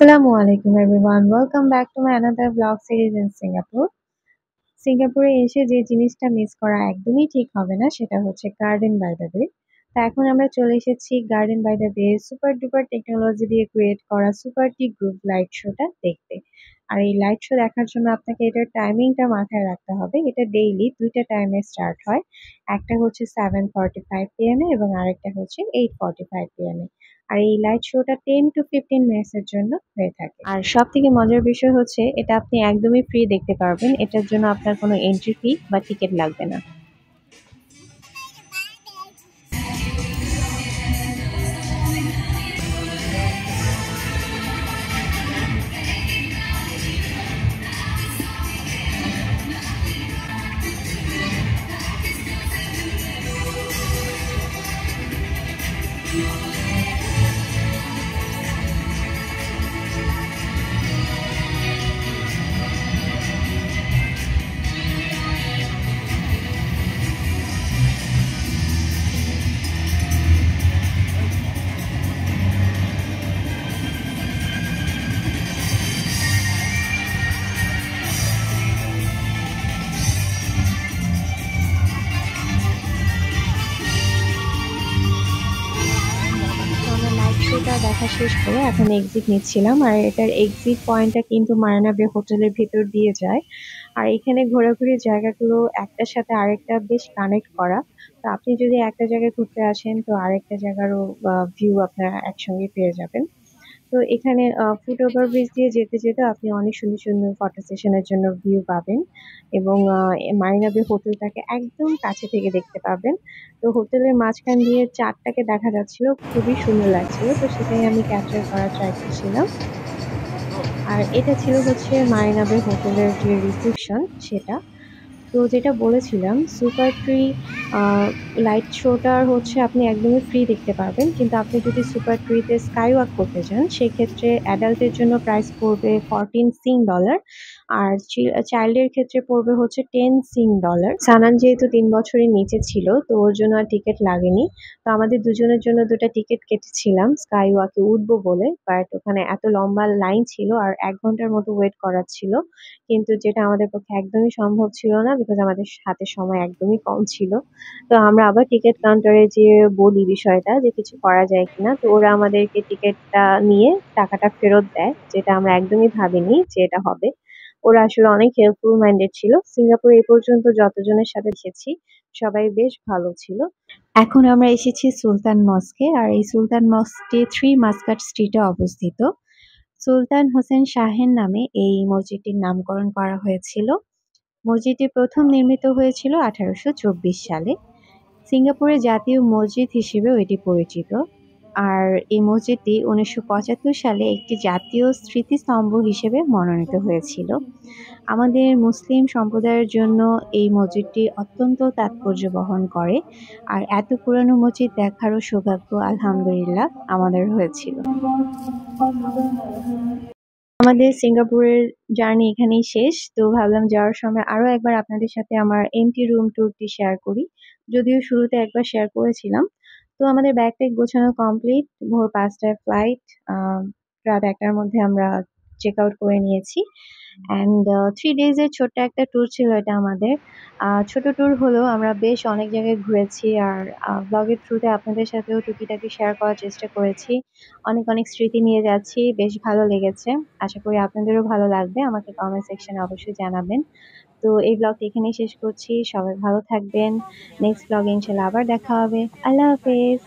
Assalamualaikum everyone. Welcome back to my another vlog series in Singapore. সিঙ্গাপুরে এসে যে জিনিসটা মিস করা একদমই ঠিক হবে না সেটা হচ্ছে গার্ডেন বাই দ্য বে। তো এখন আমরা চলে এসেছি গার্ডেন বাই দ্য বে সুপার ডুপার টেকনোলজি দিয়ে ক্রিয়েট করা সুপার টি গ্রুপ লাইট শোটা দেখতে। আর এই লাইট শো দেখার জন্য আপনাকে এটার টাইমিংটা মাথায় রাখতে হবে। এটা ডেইলি দুইটা টাইমে স্টার্ট হয়। একটা হচ্ছে 7:45 PM এ এবং আরেকটা হচ্ছে 8:45 PM এ। আর এই লাইট শোটা 10 to 15 মিনিটস এর জন্য হয়ে থাকে। আর সবথেকে মজার বিষয় হচ্ছে এটা আপনি একদমই ফ্রি দেখতে পারবেন। এটার জন্য আপনার কোনো এন্ট্রি ফি বা টিকিট লাগবে না। শোটা দেখা শেষ করে এখন এক্সিট নিচ্ছিলাম। আর এটার এক্সিট পয়েন্টটা কিন্তু মারিনা বে হোটেলের ভিতর দিয়ে যায়। আর এখানে ঘোরাঘুরির জায়গাগুলো একটার সাথে আরেকটা বেশ কানেক্ট করা। তো আপনি যদি একটা জায়গায় ঘুরতে আসেন তো আরেকটা জায়গারও ভিউ আপনারা একসঙ্গে পেয়ে যাবেন। তো এখানে ফুট ওভার ব্রিজ দিয়ে যেতে যেতে আপনি অনেক সুন্দর সুন্দর ফটো সেশনের জন্য ভিউ পাবেন এবং মারিনা বে হোটেলটাকে একদম কাছে থেকে দেখতে পাবেন। তো হোটেলের মাঝখান দিয়ে চাঁদটাকে দেখা যাচ্ছিল, খুবই সুন্দর লাগছিল। তো সেটাই আমি ক্যাপচার করার ট্রাই করছিলাম। আর এটা ছিল হচ্ছে মারিনা বে হোটেলের যে রিসেপশন সেটা। তো যেটা বলেছিলাম সুপার ট্রি লাইট শোটার হচ্ছে আপনি একদমই ফ্রি দেখতে পারবেন, কিন্তু আপনি যদি সুপার ট্রিতে স্কাই ওয়াক করতে চান সেক্ষেত্রে অ্যাডাল্টের জন্য প্রাইস পড়বে 14 সিং ডলার। আর চাইল্ডের ক্ষেত্রে পড়বে হচ্ছে 10 সিং ডলার। সানান যেহেতু 3 বছরের নিচে ছিল তো ওর জন্য আর টিকিট লাগেনি। তো আমাদের দুজনের জন্য দুটো টিকিট কেটেছিলাম স্কাই ওয়াকে উঠবো বলে, বাট ওখানে এত লম্বা লাইন ছিল আর 1 ঘন্টার মতো ওয়েট করার ছিল, কিন্তু যেটা আমাদের পক্ষে একদমই সম্ভব ছিল না বিকজ আমাদের হাতে সময় একদমই কম ছিল। তো আমরা আবার টিকিট কাউন্টারে যেয়ে বলি বিষয়টা যে কিছু করা যায় কিনা, তো ওরা আমাদেরকে টিকিটটা নিয়ে টাকাটা ফেরত দেয়, যেটা আমরা একদমই ভাবিনি যে এটা হবে। ওরা আসলে অনেক হেল্পফুল মাইন্ডেড ছিল। সিঙ্গাপুরে এ পর্যন্ত যতজনের সাথে এসেছি সবাই বেশ ভালো ছিল। এখন আমরা এসেছি সুলতান মস্কে। আর এই সুলতান মস্কটি 3 মাস্কাট স্ট্রিটে অবস্থিত। সুলতান হোসেন শাহের নামে এই মসজিদটির নামকরণ করা হয়েছিল। মসজিদটি প্রথম নির্মিত হয়েছিল 1824 সালে। সিঙ্গাপুরের জাতীয় মসজিদ হিসেবেও এটি পরিচিত। আর এই মসজিদটি 1975 সালে একটি জাতীয় স্মৃতিস্তম্ভ হিসেবে মনোনীত হয়েছিল। আমাদের মুসলিম সম্প্রদায়ের জন্য এই মসজিদটি অত্যন্ত তাৎপর্য বহন করে। আর এত পুরনো মসজিদ দেখারও সৌভাগ্য আলহামদুলিল্লাহ আমাদের হয়েছিল। আমাদের সিঙ্গাপুরের জার্নি এখানেই শেষ। তো ভাবলাম যাওয়ার সময় আরো একবার আপনাদের সাথে আমার এমটি রুম ট্যুরটি শেয়ার করি। যদিও শুরুতে একবার শেয়ার করেছিলাম। তো আমাদের ব্যাগ ট্যাগ গোছানো কমপ্লিট। ভোর 5টায় ফ্লাইট। রাত 1টার মধ্যে আমরা চেক আউট করে নিয়েছি। অ্যান্ড 3 ডেজ এর ছোট্ট একটা ট্যুর ছিল এটা আমাদের। ছোট ট্যুর হলেও আমরা বেশ অনেক জায়গায় ঘুরেছি। আর ব্লগের থ্রুতে আপনাদের সাথেও টুকিটাকি শেয়ার করার চেষ্টা করেছি। অনেক অনেক স্মৃতি নিয়ে যাচ্ছি। বেশ ভালো লেগেছে। আশা করি আপনাদেরও ভালো লাগবে। আমাকে কমেন্ট সেকশনে অবশ্যই জানাবেন। তো এই ব্লগটি এখানেই শেষ করছি। সবাই ভালো থাকবেন। নেক্সট ব্লগে ইনশাআল্লাহ আবার দেখা হবে। আল্লাহ হাফেজ।